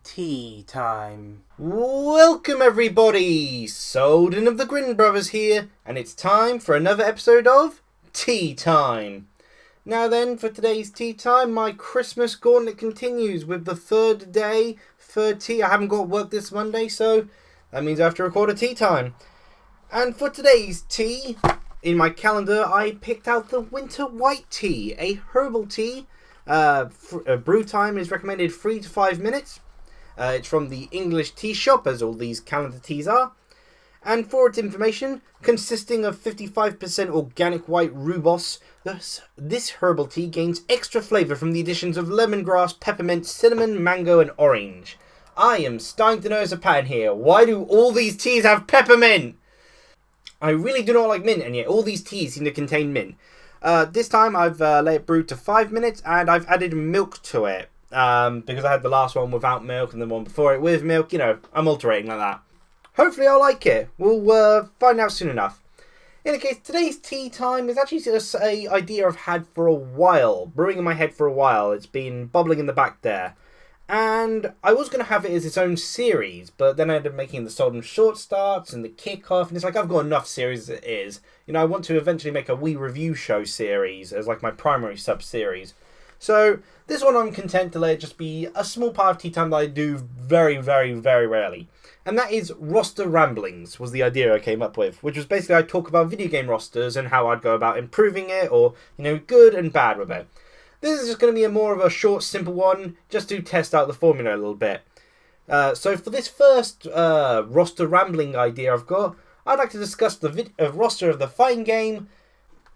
Tea time. Welcome everybody! Souldin of the Grin brothers here, and it's time for another episode of Tea Time. Now then, for today's tea time, my Christmas gauntlet continues with the third tea. I haven't got work this Monday, so that means I have to record a tea time. And for today's tea, in my calendar, I picked out the winter white tea, a herbal tea. Brew time is recommended 3 to 5 minutes. It's from the English tea shop, as all these calendar teas are. And for its information, consisting of 55% organic white rooibos, this herbal tea gains extra flavour from the additions of lemongrass, peppermint, cinnamon, mango and orange. I am starting to notice a pattern here. Why do all these teas have peppermint? I really do not like mint, and yet all these teas seem to contain mint. This time I've let it brew to 5 minutes, and I've added milk to it. Because I had the last one without milk and the one before it with milk. You know, I'm alterating like that. Hopefully I'll like it. We'll find out soon enough. In any case, today's tea time is actually just an idea I've had for a while. Brewing in my head for a while. It's been bubbling in the back there. And I was going to have it as its own series, but then I ended up making the Souldin short starts and the kickoff, and it's like I've got enough series as it is. You know, I want to eventually make a wee review show series as like my primary sub-series. So this one I'm content to let it just be a small part of tea time that I do very, very, very rarely. And that is roster ramblings was the idea I came up with, which was basically I talk about video game rosters and how I'd go about improving it, or, you know, good and bad with it. This is just going to be more of a short, simple one, just to test out the formula a little bit. So for this first roster rambling idea I've got, I'd like to discuss the roster of the fighting game.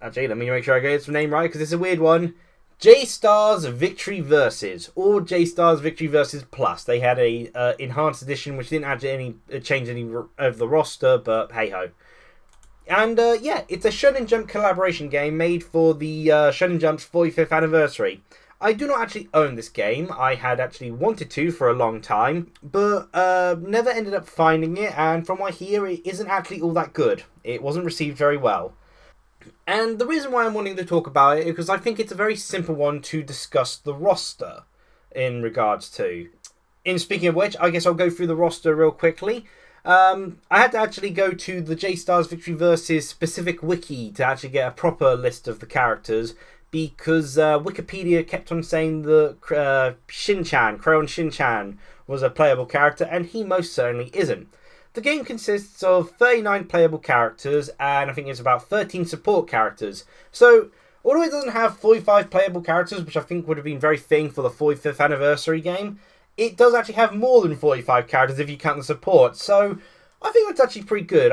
Actually, let me make sure I get its name right, because it's a weird one. J-Stars Victory Versus, or J-Stars Victory Versus Plus. They had a enhanced edition which didn't actually change any of the roster, but hey-ho. And yeah, it's a Shonen Jump collaboration game made for the Shonen Jump's 45th anniversary. I do not actually own this game. I had actually wanted to for a long time, but never ended up finding it, and from what I hear, it isn't actually all that good. It wasn't received very well. And the reason why I'm wanting to talk about it is because I think it's a very simple one to discuss the roster in regards to. In speaking of which, I guess I'll go through the roster real quickly. I had to actually go to the J-Stars Victory Versus specific wiki to actually get a proper list of the characters, because Wikipedia kept on saying that Shin-chan, Crayon Shin-chan, was a playable character, and he most certainly isn't. The game consists of 39 playable characters, and I think it's about 13 support characters. So, although it doesn't have 45 playable characters, which I think would have been very fitting for the 45th anniversary game, it does actually have more than 45 characters if you count the support. So, I think that's actually pretty good.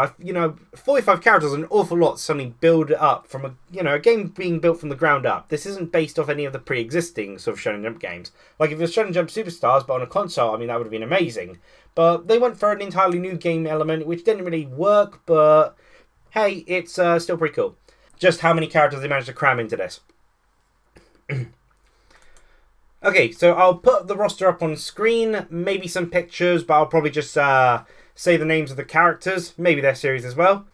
45 characters is an awful lot to suddenly build up from a game being built from the ground up. This isn't based off any of the pre-existing sort of Shonen Jump games. Like if it was Shonen Jump Superstars but on a console, I mean, that would have been amazing. But they went for an entirely new game element, which didn't really work, but hey, it's still pretty cool. Just how many characters they managed to cram into this. Okay, so I'll put the roster up on screen, maybe some pictures, but I'll probably just say the names of the characters, maybe their series as well.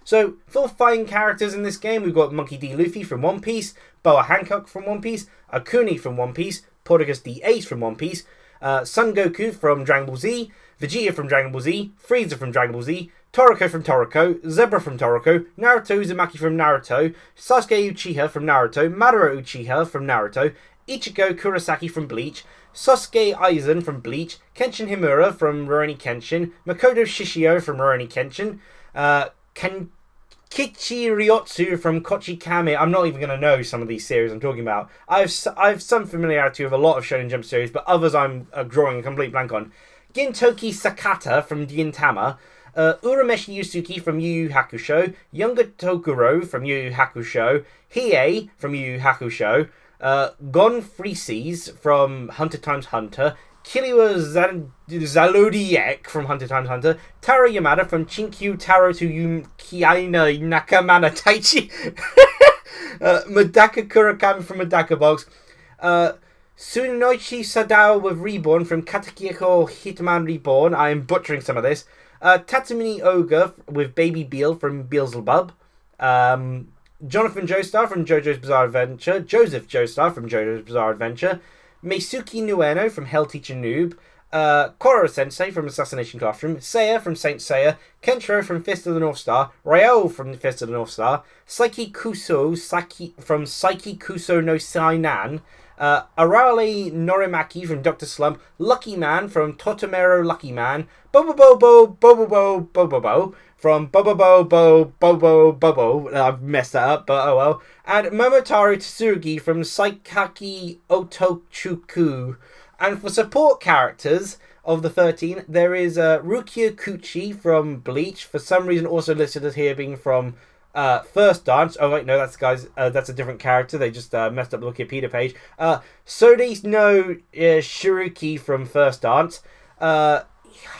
So, for fighting characters in this game, we've got Monkey D. Luffy from One Piece, Boa Hancock from One Piece, Akuni from One Piece, Portugus D. Ace from One Piece, Son Goku from Dragon Ball Z, Vegeta from Dragon Ball Z, Frieza from Dragon Ball Z, Toriko from Toriko, Zebra from Toriko, Naruto Uzumaki from Naruto, Sasuke Uchiha from Naruto, Madara Uchiha from Naruto, Ichigo Kurosaki from Bleach, Sasuke Aizen from Bleach, Kenshin Himura from Rurouni Kenshin, Makoto Shishio from Rurouni Kenshin, Kichi Ryotsu from Kochi Kame. I'm not even going to know some of these series I'm talking about. I have some familiarity with a lot of Shonen Jump series, but others I'm drawing a complete blank on. Gintoki Sakata from Gintama, Urameshi Yusuke from Yu Yu Hakusho, Younger Tokuro from Yu Yu Hakusho, Hiei from Yu Yu Hakusho, Gon Freeses from Hunter x Hunter, Killua Zalodiek from Hunter x Hunter, Taro Yamada from Chinkyu Taro to Yukiaina Nakamana Taichi, Madaka Kurakami from Madaka Box, Tsunoichi Sadao with Reborn from Katakeko Hitman Reborn. I am butchering some of this. Tatsumini Ogre with Baby Beal from Beelzebub. Jonathan Joestar from JoJo's Bizarre Adventure. Joseph Joestar from JoJo's Bizarre Adventure. Meisuki Nueno from Hell Teacher Noob, Kororo Sensei from Assassination Classroom, Seiya from Saint Seiya, Kenshiro from Fist of the North Star, Ryo from Fist of the North Star, Saiki Kuso from Saiki Kuso no Sainan, Arale Norimaki from Dr. Slump, Lucky Man from Totomero Lucky Man, Bobo from Bobo. I've messed that up, but oh well. And Momotaro Tsurugi from Saikaki Otochuku. And for support characters of the 13, there is Rukia Kuchi from Bleach. For some reason, also listed as here being from First Dance. Oh wait, no, that's a different character. They just messed up the Wikipedia page. Sode no Shiruki from First Dance.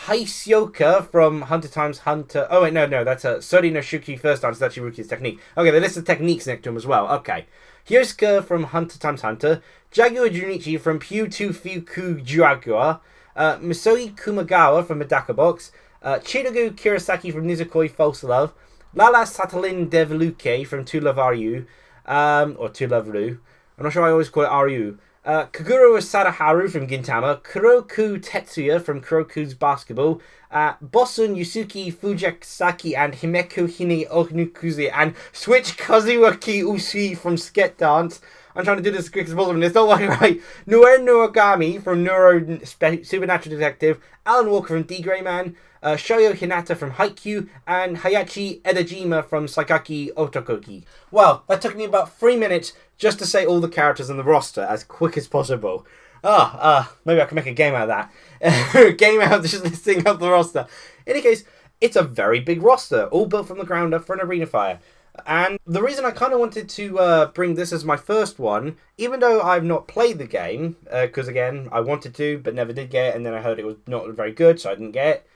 Haisioka from Hunter x Hunter. Oh wait, no, that's Sode no Shuki First Dance. That's Shiruki's technique. Okay, they listed techniques next to him as well. Okay. Hyosuke from Hunter x Hunter, Jaguar Junichi from Pyu Tu Fuku Jaguar, Misoi Kumagawa from Medaka Box, Chidogu Kirasaki from Nizukoi False Love, Lala Satalin Devluke from To Love Ryu, or To Love Ru. I'm not sure I always call it Ryu. Kaguro Sadaharu from Gintama, Kuroku Tetsuya from Kuroku's Basketball, Bosun Yusuke Fujiksaki and Himeko Hine Onukuze, and Switch Kazuaki Usui from Sket Dance. I'm trying to do this as quick as possible, and it's not working right. Noer Noragami from Supernatural Detective, Alan Walker from D-Gray Man, Shoyo Hinata from Haikyuu, and Hayachi Edajima from Saikaki Otokoki. Well, that took me about 3 minutes just to say all the characters in the roster as quick as possible. Maybe I can make a game out of that. A game out of just listing up the roster. In any case, it's a very big roster, all built from the ground up for an arena fire. And the reason I kind of wanted to bring this as my first one, even though I've not played the game, because again, I wanted to, but never did get it, and then I heard it was not very good, so I didn't get it.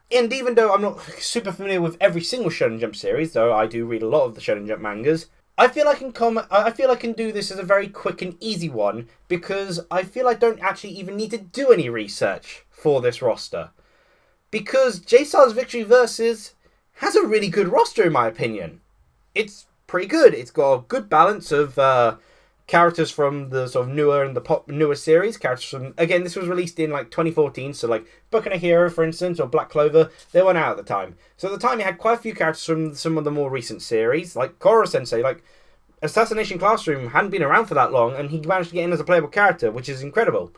And even though I'm not super familiar with every single Shonen Jump series, though I do read a lot of the Shonen Jump mangas, I feel I can do this as a very quick and easy one, because I feel I don't actually even need to do any research for this roster. Because J-Stars Victory Versus has a really good roster in my opinion. It's pretty good. It's got a good balance of characters from the sort of newer and the newer series. Characters from, again, this was released in like 2014, so like Boku no Hero, for instance, or Black Clover, they weren't out at the time. So at the time, you had quite a few characters from some of the more recent series, like Kororo Sensei. Like Assassination Classroom hadn't been around for that long, and he managed to get in as a playable character, which is incredible.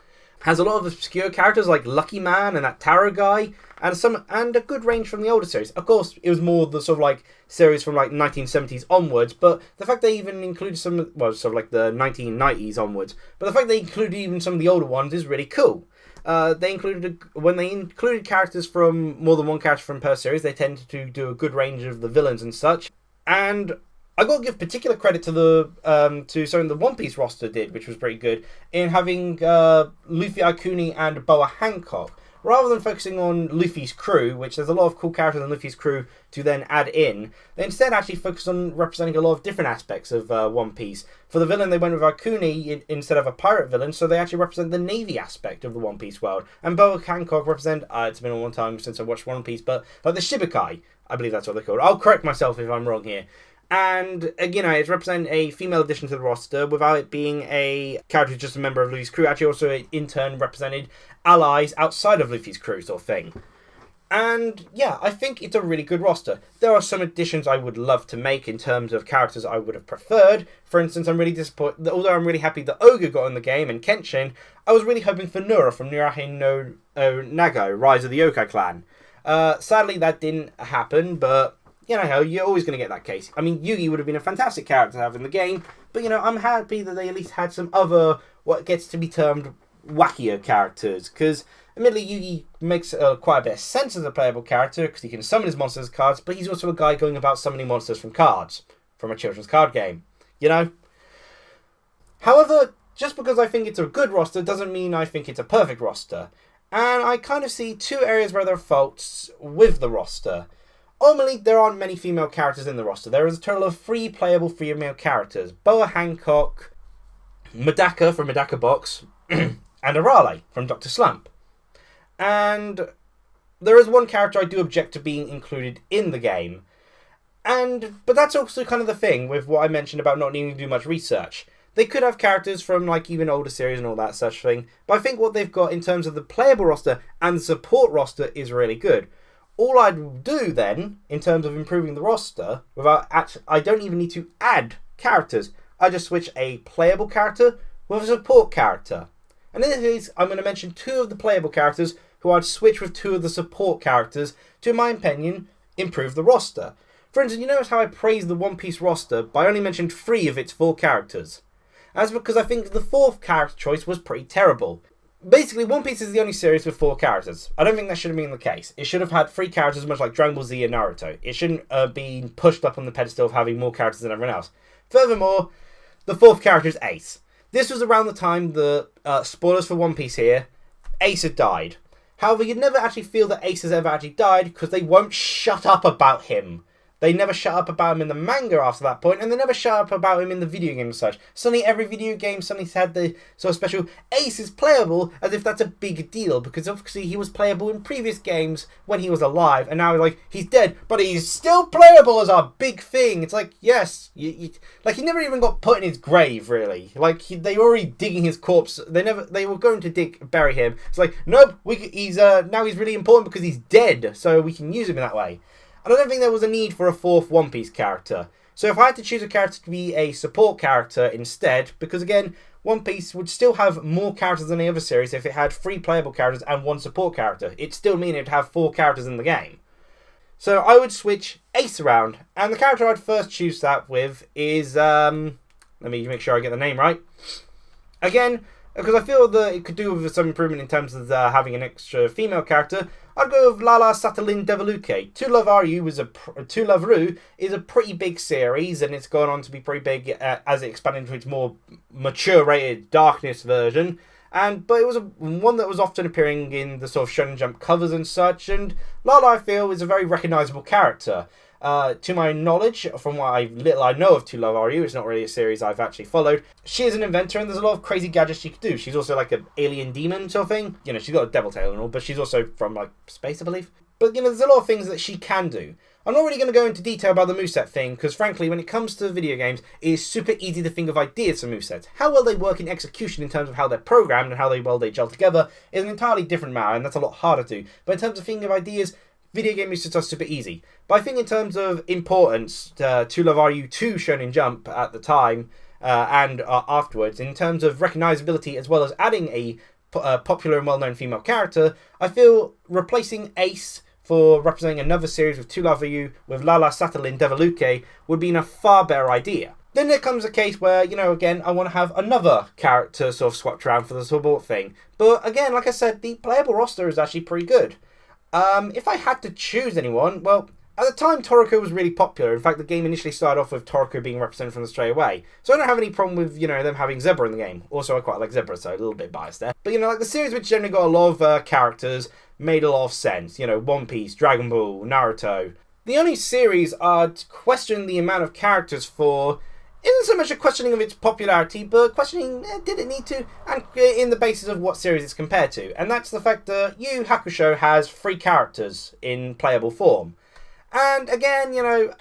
Has a lot of obscure characters like Lucky Man and that Tarot guy, and a good range from the older series. Of course, it was more the sort of like series from like 1970s onwards, but the fact they even included some, well, sort of like the 1990s onwards, but the fact they included even some of the older ones is really cool. When they included characters from more than one character from per series, they tended to do a good range of the villains and such. And I got to give particular credit to to something the One Piece roster did, which was pretty good, in having Luffy Akuni and Boa Hancock. Rather than focusing on Luffy's crew, which there's a lot of cool characters in Luffy's crew to then add in, they instead actually focused on representing a lot of different aspects of One Piece. For the villain, they went with Akuni instead of a pirate villain, so they actually represent the Navy aspect of the One Piece world. And Boa Hancock represent, it's been a long time since I watched One Piece, but like the Shibukai, I believe that's what they're called. I'll correct myself if I'm wrong here. And, you know, it's representing a female addition to the roster without it being a character who's just a member of Luffy's crew. Actually, also, in turn, represented allies outside of Luffy's crew, sort of thing. And, yeah, I think it's a really good roster. There are some additions I would love to make in terms of characters I would have preferred. For instance, I'm really disappointed, although I'm really happy that Ogre got in the game and Kenshin, I was really hoping for Nura from Nurahe no Nago, Rise of the Yokai Clan. Sadly, that didn't happen, but you know, you're always going to get that case. I mean, Yugi would have been a fantastic character to have in the game, but, you know, I'm happy that they at least had some other, what gets to be termed, wackier characters, because, admittedly, Yugi makes quite a bit of sense as a playable character, because he can summon his monsters as cards, but he's also a guy going about summoning monsters from cards, from a children's card game, you know? However, just because I think it's a good roster doesn't mean I think it's a perfect roster, and I kind of see two areas where there are faults with the roster. Ultimately, there aren't many female characters in the roster. There is a total of 3 playable female characters. Boa Hancock, Medaka from Medaka Box, and Arale from Dr. Slump. And there is one character I do object to being included in the game. But that's also kind of the thing with what I mentioned about not needing to do much research. They could have characters from like even older series and all that such thing, but I think what they've got in terms of the playable roster and the support roster is really good. All I'd do then, in terms of improving the roster, I don't even need to add characters. I just switch a playable character with a support character. And in this case, I'm going to mention 2 of the playable characters who I'd switch with 2 of the support characters to, in my opinion, improve the roster. For instance, you notice how I praised the One Piece roster, but I only mentioned 3 of its 4 characters. That's because I think the 4th character choice was pretty terrible. Basically, One Piece is the only series with 4 characters. I don't think that should have been the case. It should have had 3 characters, much like Dragon Ball Z and Naruto. It shouldn't have been pushed up on the pedestal of having more characters than everyone else. Furthermore, the 4th character is Ace. This was around the time spoilers for One Piece here, Ace had died. However, you'd never actually feel that Ace has ever actually died because they won't shut up about him. They never shut up about him in the manga after that point, and they never shut up about him in the video game and such. Suddenly every video game suddenly had the sort of special Ace is playable, as if that's a big deal, because obviously he was playable in previous games when he was alive, and now like he's dead, but he's still playable as a big thing. It's like, yes, like he never even got put in his grave, really. Like they were already digging his corpse. They were going to bury him. It's like, nope, now he's really important because he's dead, so we can use him in that way. And I don't think there was a need for a 4th One Piece character. So if I had to choose a character to be a support character instead, because again, One Piece would still have more characters than the other series if it had 3 playable characters and 1 support character. It'd still mean it'd have 4 characters in the game. So I would switch Ace around, and the character I'd first choose that with is, let me make sure I get the name right. Again, because I feel that it could do with some improvement in terms of having an extra female character, I'd go with Lala Souldin Devaluke. To Love Ru is a pretty big series, and it's gone on to be pretty big as it expanded into its more mature rated Darkness version. But it was one that was often appearing in the sort of Shonen Jump covers and such, and Lala, I feel, is a very recognisable character. To my knowledge, from what little I know of To Love Ru, it's not really a series I've actually followed, she is an inventor and there's a lot of crazy gadgets she could do. She's also like an alien demon sort of thing. You know, she's got a devil tail and all, but she's also from like space, I believe. But you know, there's a lot of things that she can do. I'm not really going to go into detail about the moveset thing, because frankly, when it comes to video games, it is super easy to think of ideas for movesets. How well they work in execution in terms of how they're programmed and how well they gel together is an entirely different matter, and that's a lot harder to do. But in terms of thinking of ideas, video game movesets are super easy. But I think in terms of importance, To Love Ru 2 Shonen Jump at the time and afterwards, in terms of recognisability as well as adding a popular and well-known female character, I feel replacing Ace for representing another series with To Love Ru with Lala Souldin Devaluke would be a far better idea. Then there comes a case where, you know, again, I want to have another character sort of swapped around for the support thing. But again, like I said, the playable roster is actually pretty good. If I had to choose anyone, well, at the time Toriko was really popular. In fact, the game initially started off with Toriko being represented from the straight away. So I don't have any problem with, you know, them having Zebra in the game. Also, I quite like Zebra, so a little bit biased there. But, you know, like the series which generally got a lot of characters made a lot of sense. You know, One Piece, Dragon Ball, Naruto. The only series I'd question the amount of characters for isn't so much a questioning of its popularity, but questioning, did it need to? And in the basis of what series it's compared to. And that's the fact that Yu Hakusho has 3 characters in playable form. And again, you know,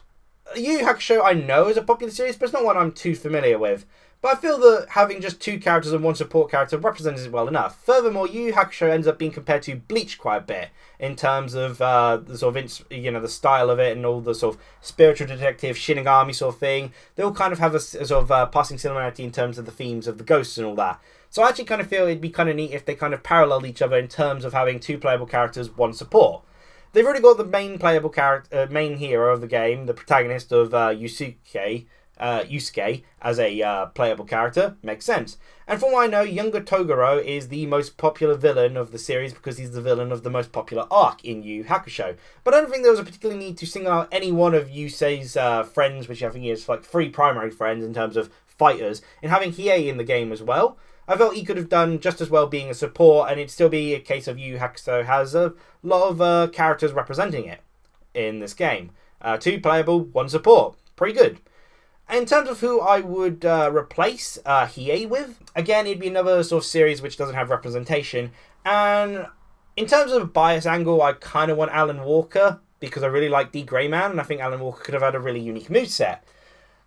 Yu Yu Hakusho I know is a popular series, but it's not one I'm too familiar with. But I feel that having just 2 characters and 1 support character represents it well enough. Furthermore, Yu Yu Hakusho ends up being compared to Bleach quite a bit in terms of the sort of the style of it and all the sort of spiritual detective Shinigami sort of thing. They all kind of have a sort of passing similarity in terms of the themes of the ghosts and all that. So I actually kind of feel it'd be kind of neat if they kind of paralleled each other in terms of having 2 playable characters, 1 support. They've already got the main playable character, main hero of the game, the protagonist of Yusuke as a playable character. Makes sense. And from what I know, younger Toguro is the most popular villain of the series because he's the villain of the most popular arc in Yu Yu Hakusho. But I don't think there was a particular need to single out any one of Yusei's friends, which I think is like 3 primary friends in terms of fighters, and having Hiei in the game as well. I felt he could have done just as well being a support, and it'd still be a case of Yu Yu Hakusho has a lot of characters representing it in this game. 2 playable, 1 support. Pretty good. In terms of who I would replace Hiei with, again, it'd be another sort of series which doesn't have representation. And in terms of a bias angle, I kind of want Alan Walker, because I really like D. Grey Man, and I think Alan Walker could have had a really unique moveset.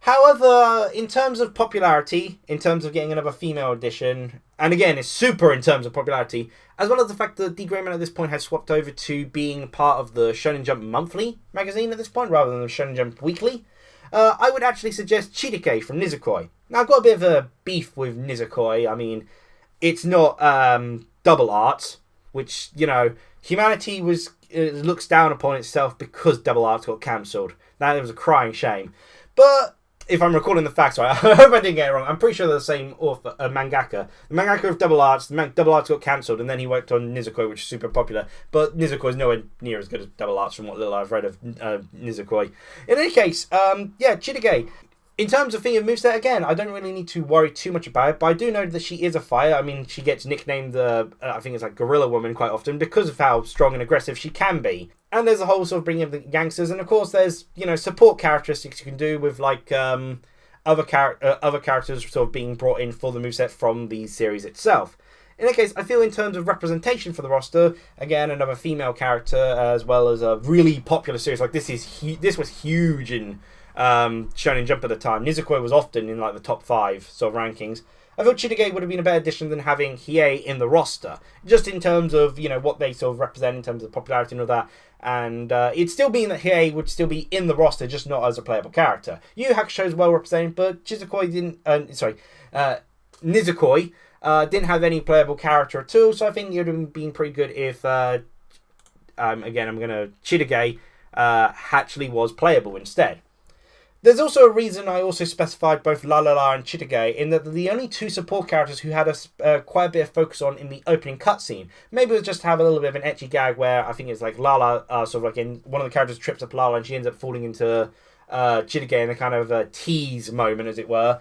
However, in terms of popularity, in terms of getting another female edition, and again, it's super in terms of popularity, as well as the fact that Grin at this point has swapped over to being part of the Shonen Jump Monthly magazine at this point, rather than the Shonen Jump Weekly, I would actually suggest Chidike from Nizukoi. Now, I've got a bit of a beef with Nizukoi. I mean, it's not double arts, which, you know, humanity looks down upon itself because double arts got cancelled. That was a crying shame. But if I'm recalling the facts right, I hope I didn't get it wrong. I'm pretty sure they're the same author, mangaka. The mangaka of Double Arts, Double Arts got cancelled, and then he worked on Nizukoi, which is super popular. But Nizukoi is nowhere near as good as Double Arts from what little I've read of Nizukoi. In any case, yeah, Chidage. In terms of female moveset, again, I don't really need to worry too much about it, but I do know that she is a fire. I mean, she gets nicknamed I think it's like Gorilla Woman quite often because of how strong and aggressive she can be. And there's a whole sort of bringing of the gangsters, and of course there's, you know, support characteristics you can do with like other characters sort of being brought in for the moveset from the series itself. In any case, I feel in terms of representation for the roster, again, another female character as well as a really popular series like this was huge in Shonen Jump at the time. Nizukoi was often in like the top 5 sort of rankings. I thought Chidage would have been a better addition than having Hiei in the roster, just in terms of, you know, what they sort of represent in terms of popularity and all that. And it'd still mean that Hiei would still be in the roster, just not as a playable character. Yu Hakusho is well represented, but Nizukoi didn't have any playable character at all. So I think it would have been pretty good if again, I'm gonna Chidage actually was playable instead. There's also a reason I also specified both La La La and Chidage, in that they're the only 2 support characters who had quite a bit of focus on in the opening cutscene. Maybe it was just to have a little bit of an ecchi gag where I think it's like Lala, sort of like in one of the characters trips up Lala and she ends up falling into Chidage in a kind of tease moment, as it were.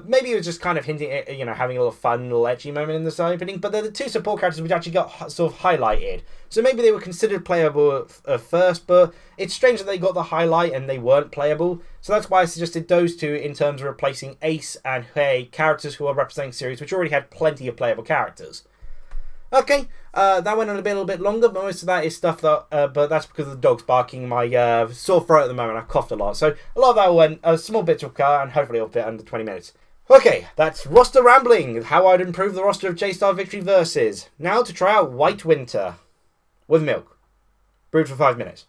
Maybe it was just kind of hinting at, you know, having a little fun, little ecchi moment in this opening, but they're the 2 support characters which actually got sort of highlighted. So maybe they were considered playable at first, but it's strange that they got the highlight and they weren't playable. So that's why I suggested those 2 in terms of replacing Ace and Hei, characters who are representing series which already had plenty of playable characters. Okay, that went on a little bit longer, but most of that is stuff that, but that's because of the dogs barking. My sore throat at the moment, I've coughed a lot. So a lot of that went, a small bit of car, and hopefully it'll fit under 20 minutes. Okay, that's roster rambling, how I'd improve the roster of J-Star Victory Versus. Now to try out White Winter. With milk. Brewed for 5 minutes.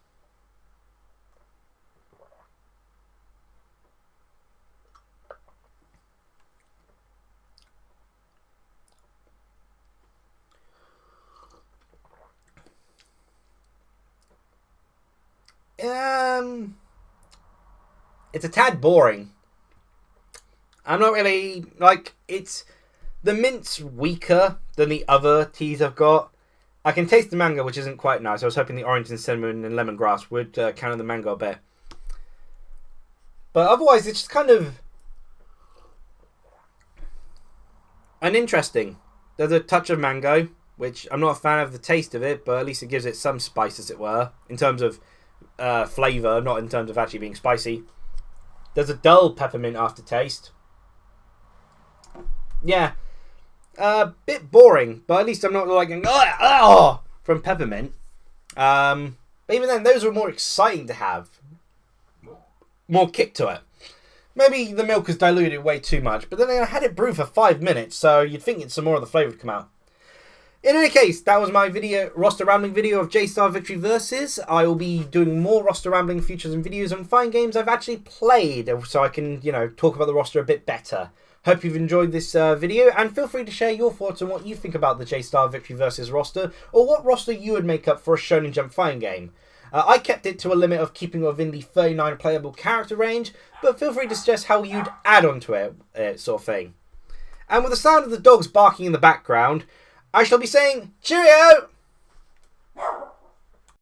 It's a tad boring. I'm not really, like, the mint's weaker than the other teas I've got. I can taste the mango, which isn't quite nice. I was hoping the orange and cinnamon and lemongrass would counter the mango a bit. But otherwise, it's just kind of uninteresting. There's a touch of mango, which I'm not a fan of the taste of it, but at least it gives it some spice, as it were, in terms of flavour, not in terms of actually being spicy. There's a dull peppermint aftertaste. Yeah. Bit boring, but at least I'm not like going, from peppermint. But even then, those were more exciting to have. More kick to it. Maybe the milk is diluted way too much, but then I had it brewed for 5 minutes, so you'd think some more of the flavour would come out. In any case, that was my roster rambling video of J-Star Victory Versus. I will be doing more roster rambling features and videos on fine games I've actually played, so I can, you know, talk about the roster a bit better. Hope you've enjoyed this video, and feel free to share your thoughts on what you think about the J-Star Victory Versus roster, or what roster you would make up for a Shonen Jump fighting game. I kept it to a limit of keeping within the 39 playable character range, but feel free to suggest how you'd add onto it, sort of thing. And with the sound of the dogs barking in the background, I shall be saying cheerio!